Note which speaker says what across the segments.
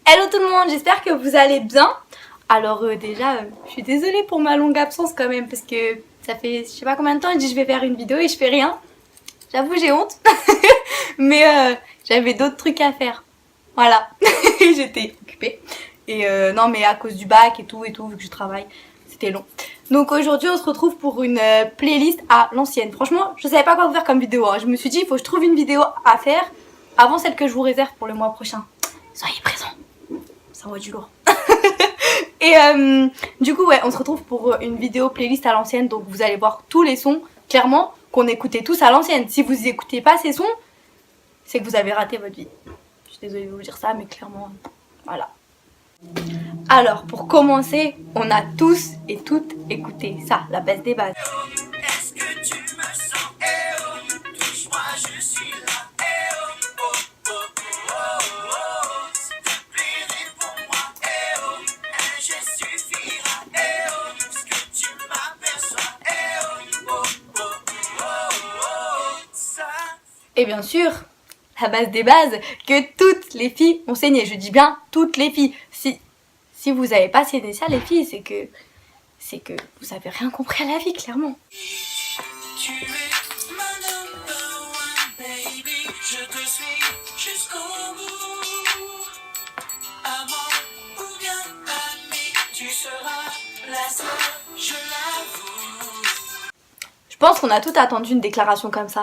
Speaker 1: Hello tout le monde, j'espère que vous allez bien. Alors déjà, je suis désolée pour ma longue absence quand même parce que ça fait je sais pas combien de temps, je dis je vais faire une vidéo et je fais rien. J'avoue j'ai honte, mais j'avais d'autres trucs à faire. Voilà, j'étais occupée. Et non mais à cause du bac et tout, vu que je travaille, c'était long. Donc aujourd'hui on se retrouve pour une playlist à l'ancienne. Franchement, je savais pas quoi vous faire comme vidéo, hein. Je me suis dit il faut que je trouve une vidéo à faire avant celle que je vous réserve pour le mois prochain. Soyez présents, ça envoie du lourd. Et du coup ouais, on se retrouve pour une vidéo playlist à l'ancienne. Donc vous allez voir tous les sons, clairement, qu'on écoutait tous à l'ancienne. Si vous écoutez pas ces sons, c'est que vous avez raté votre vie. Je suis désolée de vous dire ça, mais clairement, voilà. Alors pour commencer, on a tous et toutes écouté ça, la base des bases.
Speaker 2: Est-ce que tu me sens? Eh oh, touche-moi, je suis là. Eh oh, oh, oh, oh, oh, oh. S'il te plaît, réponds-moi. Eh oh, un geste suffira. Eh oh, puisque tu m'aperçois. Eh oh, oh, oh, oh, oh, oh. Ça.
Speaker 1: Et bien sûr, la base des bases que toutes les filles ont saigné. Je dis bien toutes les filles. Si vous avez pas saigné ça les filles, c'est que vous avez rien compris à la vie, clairement.
Speaker 2: Tu es ma number one, baby. Je te suis jusqu'au bout. Amant ou bien ami, tu seras la seule, je l'avoue.
Speaker 1: Je pense qu'on a toutes attendu une déclaration comme ça.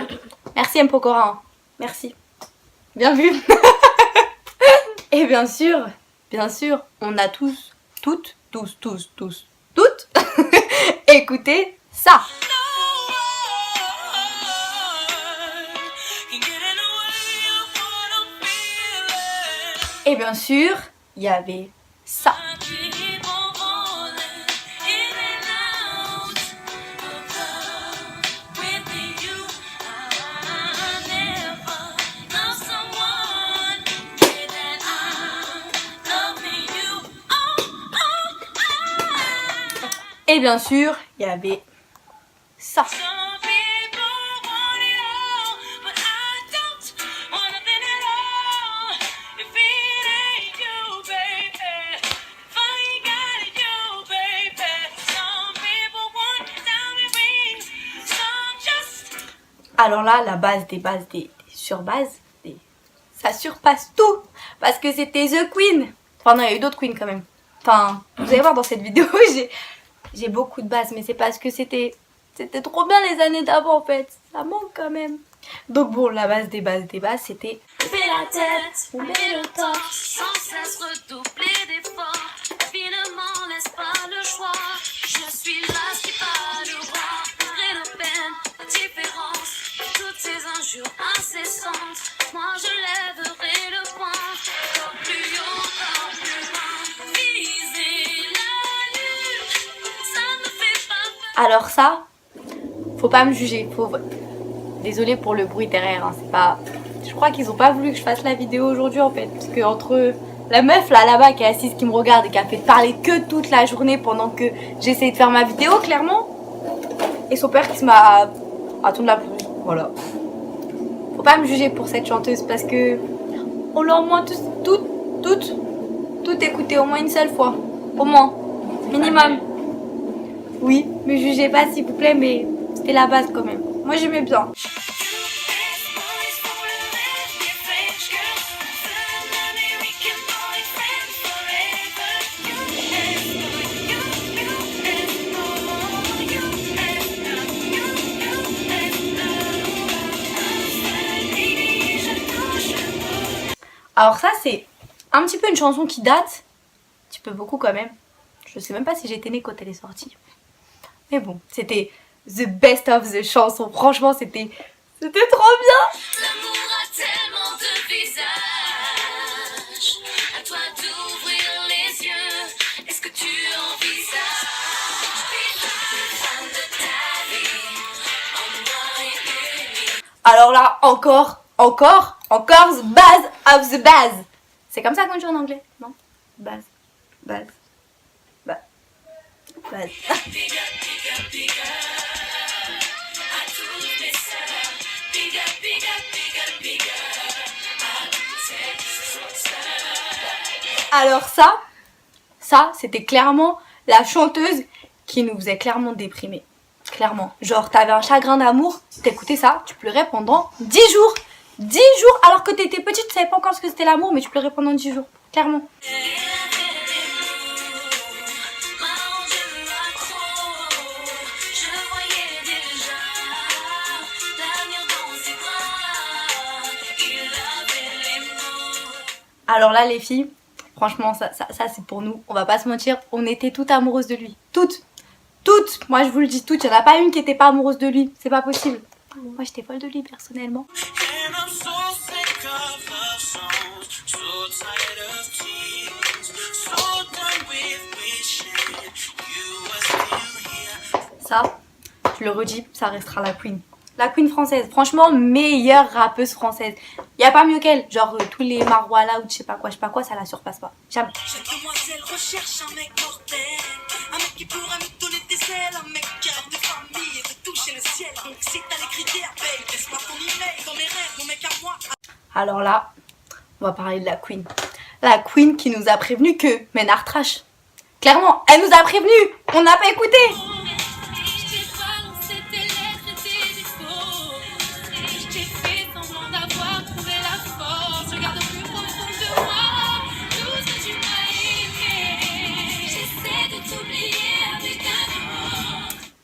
Speaker 1: Merci M. Pokora. Merci. Bien vu. Et bien sûr, on a toutes écouté ça. Et bien sûr, il y avait ça. Et bien sûr, il y avait ça. Alors là, la base des bases, des surbases, ça surpasse tout. Parce que c'était The Queen. Enfin non, il y a eu d'autres Queens quand même. Enfin, vous allez voir dans cette vidéo, j'ai beaucoup de bases. Mais c'est parce que c'était trop bien les années d'avant en fait. Ça manque quand même. Donc bon, la base des bases, c'était...
Speaker 3: Fais la tête, on met le torse, sans cesse redoubler d'efforts. Finalement, laisse pas le choix. Je suis là, je suis pas le roi. Rien de peine, la différence. Toutes ces injures incessantes. Moi, je lèverai le poing. Encore plus haut, encore plus loin. Viser la lune, ça me fait pas peur.
Speaker 1: Alors ça, faut pas me juger. Désolée pour le bruit derrière, hein, c'est pas... Je crois qu'ils ont pas voulu que je fasse la vidéo aujourd'hui en fait. Parce que entre la meuf là-bas qui est assise, qui me regarde et qui a fait parler que toute la journée pendant que j'essayais de faire ma vidéo clairement. Et son père qui se m'a tourné la pluie. Voilà. Faut pas me juger pour cette chanteuse parce que on l'a au moins tout écouté au moins une seule fois. Au moins. Minimum. Oui, me jugez pas s'il vous plaît, mais c'était la base quand même. Moi j'aimais bien. Alors ça c'est un petit peu une chanson qui date, un petit peu beaucoup quand même. Je sais même pas si j'étais née quand elle est sortie. Mais bon, c'était the best of the chansons. Franchement c'était trop bien.
Speaker 3: L'amour a tellement de visages. À toi d'ouvrir les yeux. Est-ce que tu envisages femme de ta vie en noir et uni?
Speaker 1: Alors là encore the base of the base. C'est comme ça qu'on dit en anglais, non? Base. Alors ça c'était clairement la chanteuse qui nous faisait clairement déprimer. Clairement. Genre t'avais un chagrin d'amour, t'écoutais ça, tu pleurais pendant 10 jours. 10 jours alors que t'étais petite, tu savais pas encore ce que c'était l'amour, mais tu pleurais pendant 10 jours. Clairement. Alors là les filles, franchement ça c'est pour nous, on va pas se mentir, on était toutes amoureuses de lui. Toutes. Moi je vous le dis toutes, il n'y en a pas une qui était pas amoureuse de lui, c'est pas possible. Moi j'étais folle de lui personnellement.
Speaker 2: And I'm so sick of love songs, so tired of tears, so done with wishing you were still here.
Speaker 1: Ça, je le redis, ça restera la queen. La queen française, franchement meilleure rappeuse française. Y a pas mieux qu'elle, genre tous les Marois là ou je sais pas quoi, ça la surpasse pas. Jamais.
Speaker 2: Cette demoiselle recherche un mec mortel, un mec qui pourra me donner des ailes, un mec qui rêve de famille et veut toucher le ciel. Donc si t'as les critères, babe, laisse-moi ton email, dans mes rêves, mon mec à moi.
Speaker 1: Alors là, on va parler de la queen. La queen qui nous a prévenu que Ménard trash. Clairement, elle nous a prévenu, on n'a pas écouté.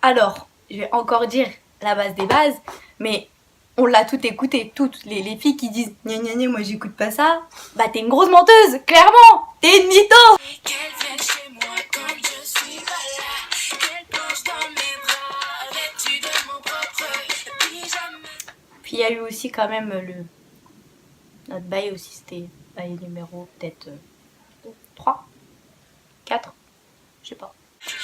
Speaker 1: Alors, je vais encore dire la base des bases, mais on l'a tout écouté, toutes les filles qui disent gna gna gna, moi j'écoute pas ça, bah t'es une grosse menteuse, clairement, t'es une mytho.
Speaker 2: Qu'elle vienne chez moi comme je suis malade, qu'elle plonge dans mes bras, vêtue de mon propre pyjama.
Speaker 1: Puis il y a eu aussi quand même notre bail aussi, c'était bail numéro peut-être 3, 4, je sais pas.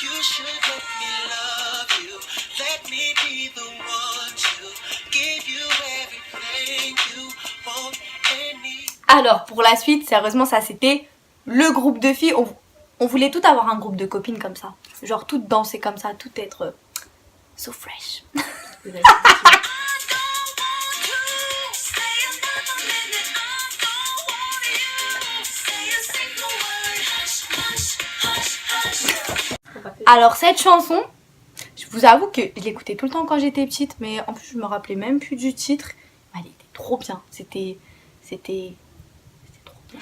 Speaker 2: You should let me love you, let me be the one to give you everything you want and need.
Speaker 1: Alors pour la suite, sérieusement ça c'était le groupe de filles, on voulait toutes avoir un groupe de copines comme ça, genre toutes danser comme ça, toutes être so fresh. Alors cette chanson, je vous avoue que je l'écoutais tout le temps quand j'étais petite, mais en plus je me rappelais même plus du titre. Elle était trop bien, c'était trop bien.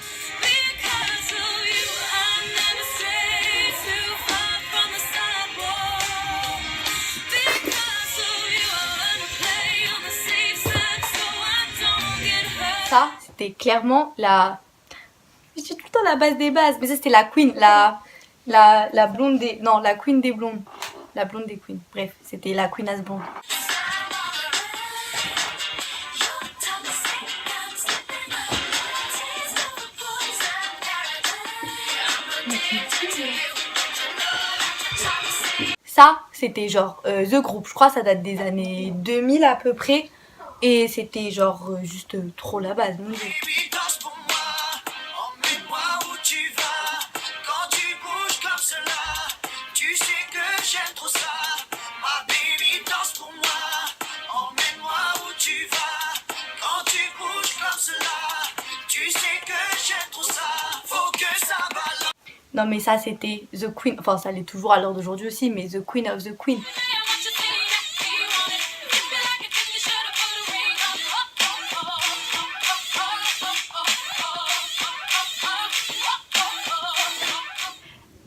Speaker 1: Ça, c'était clairement la... Je dis tout le temps la base des bases, mais ça c'était la queen, la blonde des... Non, la queen des blondes. La blonde des queens. Bref, c'était la queen as blonde. Ça, c'était genre The Group. Je crois que ça date des années 2000 à peu près. Et c'était genre juste trop la base. Mon Dieu.
Speaker 2: Baby, danse pour moi, emmène-moi où tu vas. Quand tu bouges comme cela, tu sais que j'aime trop ça. Ma baby, danse pour moi, emmène-moi où tu vas. Quand tu bouges comme cela, tu sais que j'aime trop ça. Faut que ça balance.
Speaker 1: Non mais ça c'était The Queen. Enfin ça l'est toujours à l'heure d'aujourd'hui aussi. Mais The Queen of the Queen.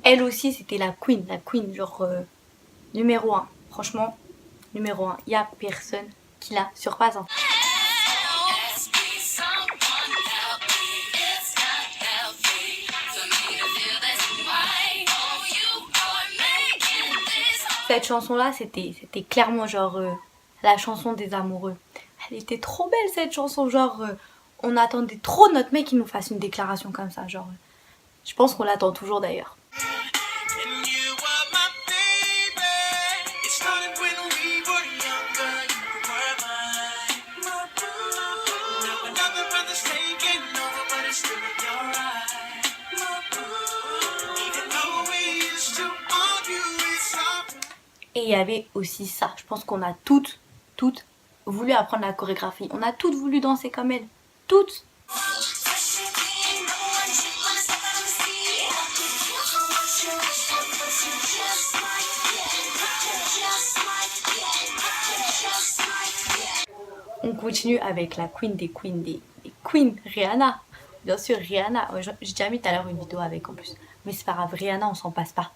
Speaker 1: Elle aussi c'était la queen genre numéro 1. Franchement, numéro 1. Il n'y a personne qui la surpasse. Hein. Cette chanson-là, c'était clairement genre la chanson des amoureux. Elle était trop belle cette chanson, genre on attendait trop notre mec qui nous fasse une déclaration comme ça, genre je pense qu'on l'attend toujours d'ailleurs.
Speaker 2: And you are my baby. It started when we were younger. You were mine, my boo. Now another brother's taking over, but it's still in your eye, my boo. Even though we used to argue, it's all.
Speaker 1: Et il y avait aussi ça. Je pense qu'on a toutes voulu apprendre la chorégraphie. On a toutes voulu danser comme elle. Toutes. On continue avec la queen des queens, Rihanna. Bien sûr, Rihanna. J'ai déjà mis tout à l'heure une vidéo avec en plus. Mais c'est pas grave, Rihanna, on s'en passe pas.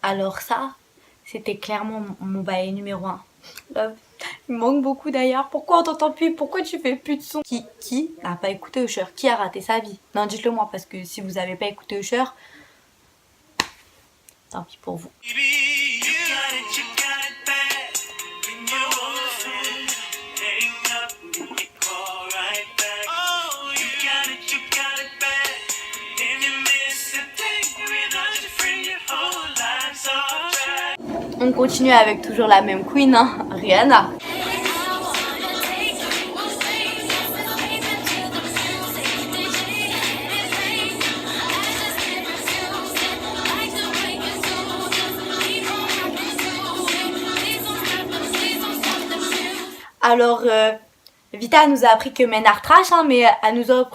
Speaker 1: Alors ça, c'était clairement mon bail numéro 1. Il me manque beaucoup d'ailleurs. Pourquoi on t'entend plus? Pourquoi tu fais plus de son? Qui n'a pas écouté Usher? Qui a raté sa vie? Non, dites-le moi parce que si vous n'avez pas écouté Usher, tant pis pour vous. On continue avec toujours la même queen, hein, Rihanna. Alors, Vita nous a appris que Ménard trash, hein, mais elle nous a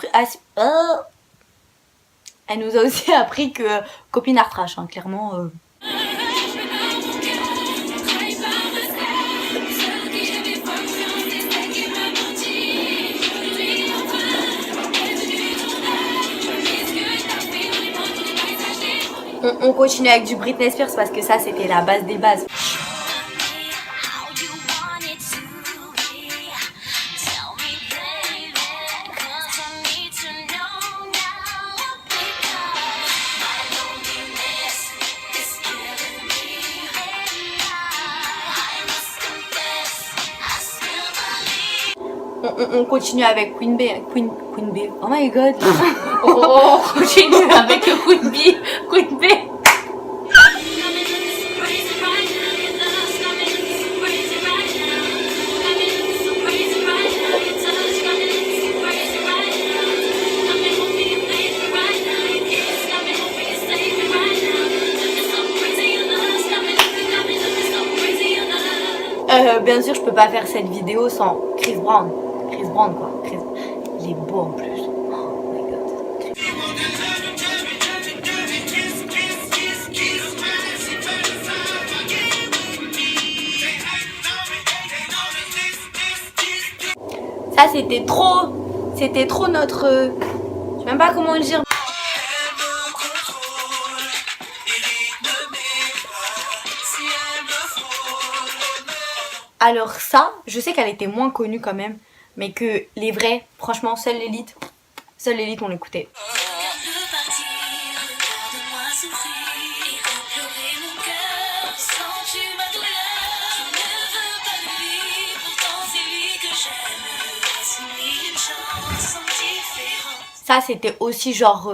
Speaker 1: aussi appris que Copinard trash, hein, clairement. On continue avec du Britney Spears parce que ça c'était la base des bases. On continue avec Queen B. Oh my god. On continue avec Queen B. Bien sûr, je peux pas faire cette vidéo sans Chris Brown. Chris Brown quoi. Il est beau en plus. Oh my god. Ça c'était trop notre... je sais même pas comment le dire. Alors ça, je sais qu'elle était moins connue quand même, mais que les vrais, franchement, seule l'élite on l'écoutait. Ça c'était aussi genre,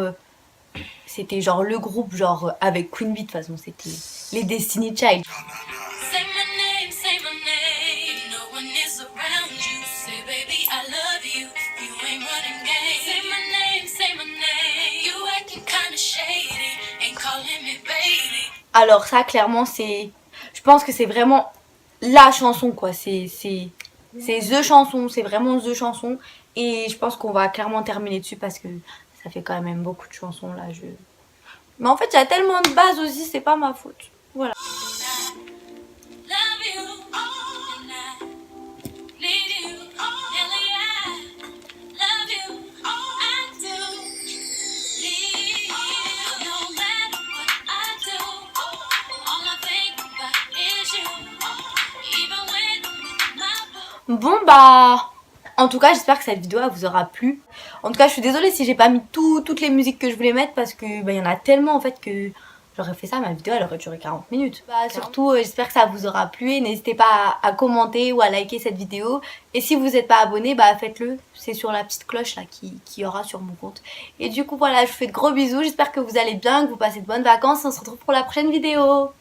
Speaker 1: c'était genre le groupe genre avec Queen Bee de toute façon, c'était les Destiny Child. Alors ça clairement c'est, je pense que c'est vraiment la chanson quoi, c'est the chanson, c'est vraiment the chanson et je pense qu'on va clairement terminer dessus parce que ça fait quand même beaucoup de chansons là. Mais en fait il y a tellement de bases aussi, c'est pas ma faute, voilà. Bon bah, en tout cas j'espère que cette vidéo vous aura plu. En tout cas je suis désolée si j'ai pas mis toutes les musiques que je voulais mettre parce que bah, y en a tellement en fait que j'aurais fait ça, ma vidéo elle aurait duré 40 minutes. Bah, surtout j'espère que ça vous aura plu et n'hésitez pas à commenter ou à liker cette vidéo. Et si vous n'êtes pas abonné, bah faites-le, c'est sur la petite cloche là qui aura sur mon compte. Et du coup voilà, je vous fais de gros bisous, j'espère que vous allez bien, que vous passez de bonnes vacances, on se retrouve pour la prochaine vidéo.